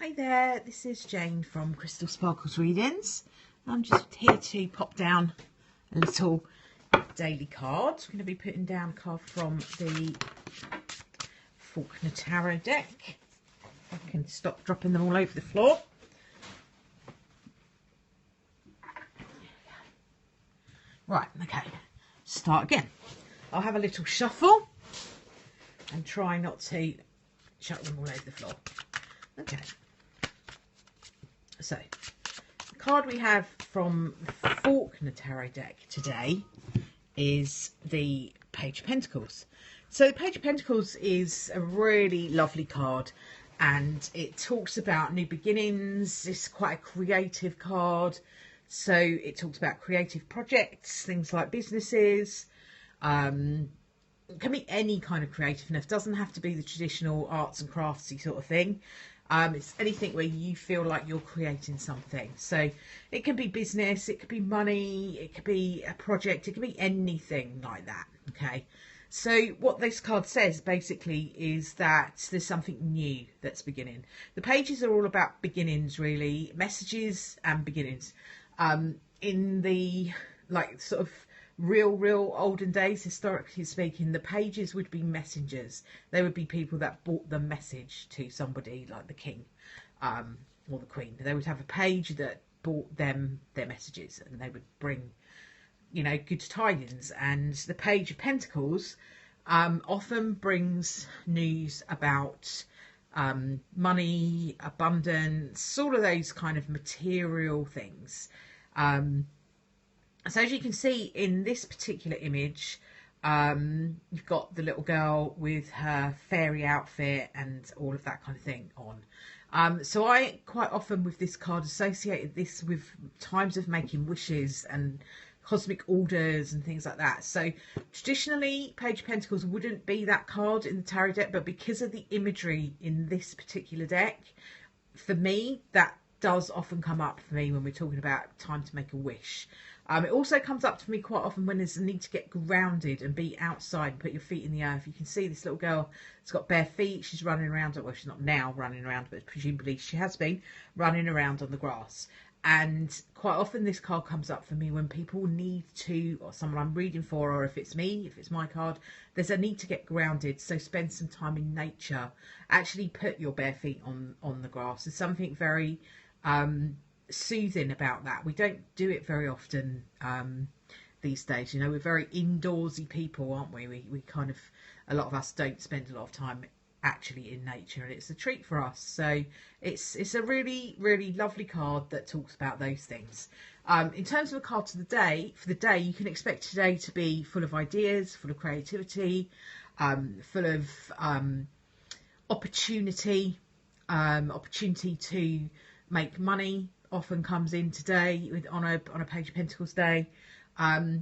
Hi there, this is Jane from Crystal Sparkles Readings. I'm just here to pop down a little daily card. I'm going to be putting down a card from the Faulkner Tarot deck. I can stop dropping them all over the floor. Right, okay, start again. I'll have a little shuffle and try not to chuck them all over the floor. Okay. So, the card we have from the Faulkner Tarot deck today is the Page of Pentacles. So the Page of Pentacles is a really lovely card and it talks about new beginnings. It's quite a creative card. So it talks about creative projects, things like businesses. It can be any kind of creativeness. It doesn't have to be the traditional arts and craftsy sort of thing. It's anything where you feel like you're creating something. So it can be business, it could be money, it could be a project, it could be anything like that. Okay. So what this card says basically is that there's something new that's beginning. The pages are all about beginnings, really, messages and beginnings. In the sort of real olden days, historically speaking, the pages would be messengers. They would be people that brought the message to somebody, like the king or the queen. They would have a page that brought them their messages, and they would bring, you know, good tidings. And the Page of Pentacles often brings news about money, abundance, all of those kind of material things. So as you can see in this particular image, you've got the little girl with her fairy outfit and all of that kind of thing on. So I quite often with this card associated this with times of making wishes and cosmic orders and things like that. So traditionally, Page of Pentacles wouldn't be that card in the tarot deck, but because of the imagery in this particular deck, for me, that does often come up for me when we're talking about time to make a wish. It also comes up to me quite often when there's a need to get grounded and be outside and put your feet in the earth. You can see this little girl has got bare feet. She's running around. Well, she's not now running around, but presumably she has been running around on the grass. And quite often this card comes up for me when people need to, or someone I'm reading for, or if it's me, if it's my card, there's a need to get grounded. So spend some time in nature. Actually put your bare feet on the grass. There's something very soothing about that. We don't do it very often these days. You know, we're very indoorsy people, aren't we? We kind of, a lot of us don't spend a lot of time actually in nature, and it's a treat for us. So it's a really lovely card that talks about those things. In terms of a card for the day, you can expect today to be full of ideas, full of creativity, full of opportunity to make money. Often comes in today on a Page of Pentacles day. I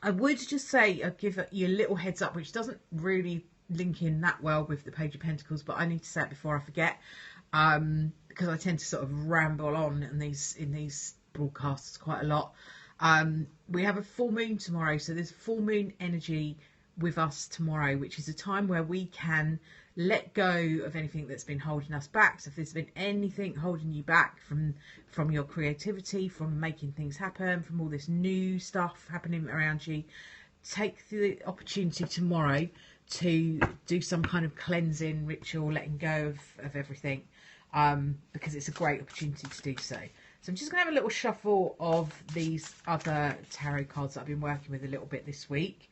would just say, I'll give you a little heads up, which doesn't really link in that well with the Page of Pentacles, but I need to say it before I forget, because I tend to sort of ramble on in these broadcasts quite a lot. We have a full moon tomorrow, so there's full moon energy with us tomorrow, which is a time where we can let go of anything that's been holding us back. So if there's been anything holding you back from your creativity, from making things happen, from all this new stuff happening around you, take the opportunity tomorrow to do some kind of cleansing ritual, letting go of everything, because it's a great opportunity to do so. So I'm just going to have a little shuffle of these other tarot cards that I've been working with a little bit this week.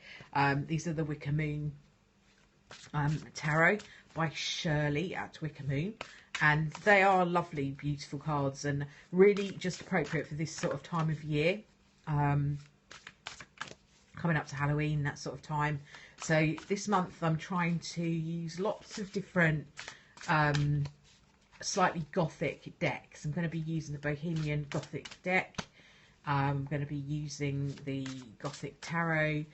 These are the Wicker Moon Tarot by Shirley at Wicker Moon, and they are lovely, beautiful cards, and really just appropriate for this sort of time of year, coming up to Halloween, that sort of time. So this month I'm trying to use lots of different slightly gothic decks. I'm going to be using the Bohemian Gothic deck. I'm going to be using the Gothic Tarot.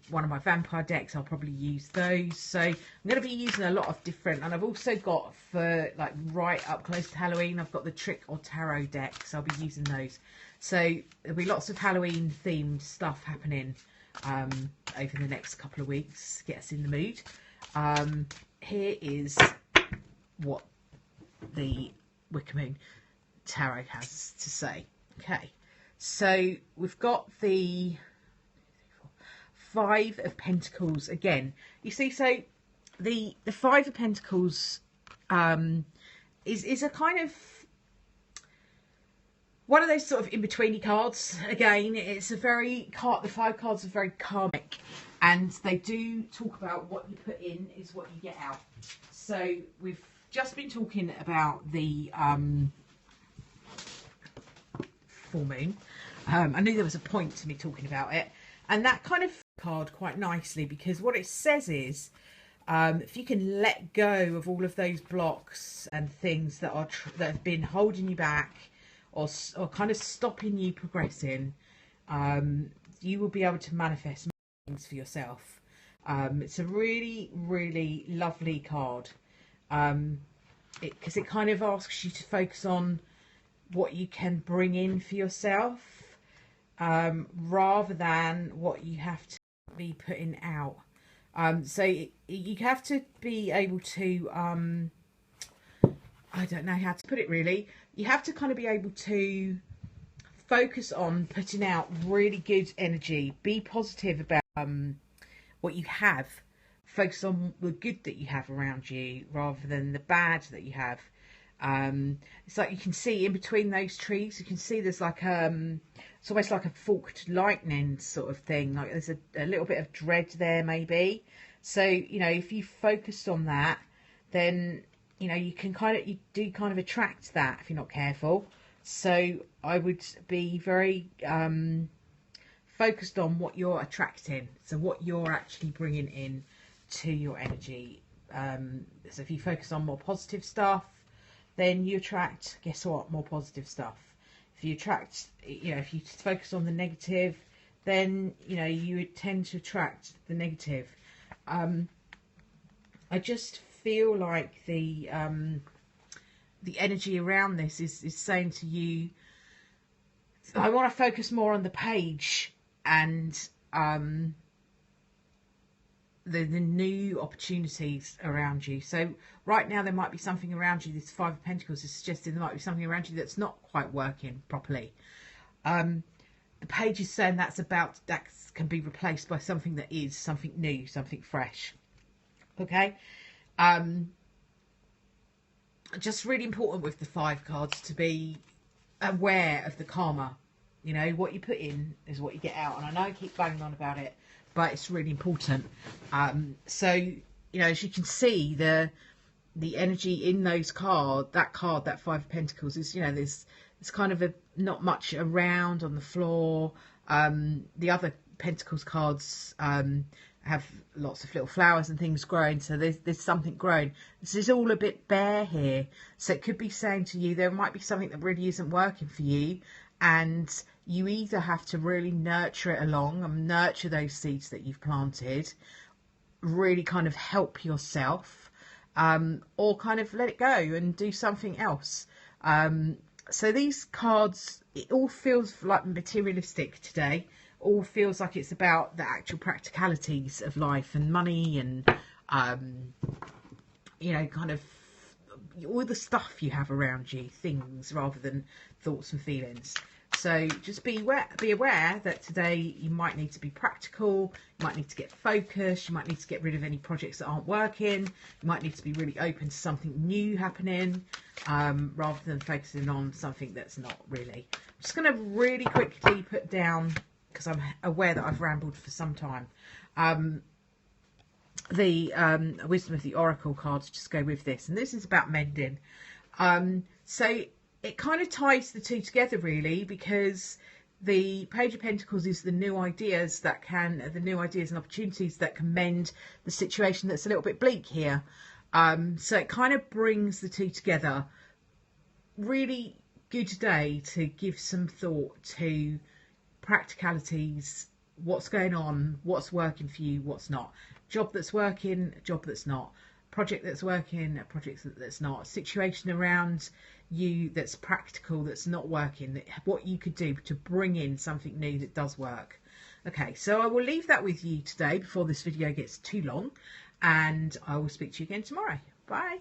One of my vampire decks, I'll probably use those. So I'm going to be using a lot of different, and I've also got, for like right up close to Halloween, I've got the Trick or Tarot deck, so I'll be using those. So there'll be lots of Halloween themed stuff happening over the next couple of weeks. Get us in the mood. Here is what the Wicker Moon Tarot has to say. Okay, so we've got the Five of Pentacles again. You see, so the Five of Pentacles is a kind of one of those sort of in-betweeny cards. Again, it's a very the five cards are very karmic, and they do talk about what you put in is what you get out. So we've just been talking about the full moon. I knew there was a point to me talking about it, and that kind of card quite nicely, because what it says is if you can let go of all of those blocks and things that are that have been holding you back, or kind of stopping you progressing, you will be able to manifest things for yourself. It's a really, really lovely card, because it kind of asks you to focus on what you can bring in for yourself, rather than what you have to be putting out. So you have to be able to, I don't know how to put it really. You have to kind of be able to focus on putting out really good energy. Be positive about what you have. Focus on the good that you have around you rather than the bad that you have. It's like you can see in between those trees, you can see there's like it's almost like a forked lightning sort of thing. Like there's a little bit of dread there maybe. So, you know, if you focus on that, then you know, you do kind of attract that if you're not careful. So I would be very focused on what you're attracting. So what you're actually bringing in to your energy. So if you focus on more positive stuff, then you attract, guess what, more positive stuff. If you attract, you know, if you focus on the negative, then, you know, you would tend to attract the negative. I just feel like the energy around this is saying to you, I want to focus more on the page and the new opportunities around you. So right now there might be something around you. This Five of Pentacles is suggesting there might be something around you that's not quite working properly. The page is saying that can be replaced by something that is something new, something fresh. Okay. Just really important with the five cards to be aware of the karma. You know, what you put in is what you get out. And I know I keep banging on about it, but it's really important. So, you know, as you can see, the energy in those cards, that Five of Pentacles, is, you know, there's kind of not much around on the floor. The other Pentacles cards have lots of little flowers and things growing, so there's something growing. This is all a bit bare here, so it could be saying to you there might be something that really isn't working for you, and you either have to really nurture it along and nurture those seeds that you've planted, really kind of help yourself, or kind of let it go and do something else. So these cards, it all feels like materialistic today. All feels like it's about the actual practicalities of life and money and you know, kind of all the stuff you have around you, things, rather than thoughts and feelings. So just be aware that today you might need to be practical, you might need to get focused, you might need to get rid of any projects that aren't working, you might need to be really open to something new happening, rather than focusing on something that's not really. I'm just going to really quickly put down, because I'm aware that I've rambled for some time, the Wisdom of the Oracle cards just go with this, and this is about mending. So it kind of ties the two together really, because the Page of Pentacles is the new ideas and opportunities that can mend the situation that's a little bit bleak here. So it kind of brings the two together. Really good day to give some thought to practicalities, what's going on, what's working for you, what's not. Job that's working, a job that's not. Project that's working, a project that's not. Situation around you that's practical, that's not working, what you could do to bring in something new that does work. Okay, so I will leave that with you today before this video gets too long, and I will speak to you again tomorrow. Bye.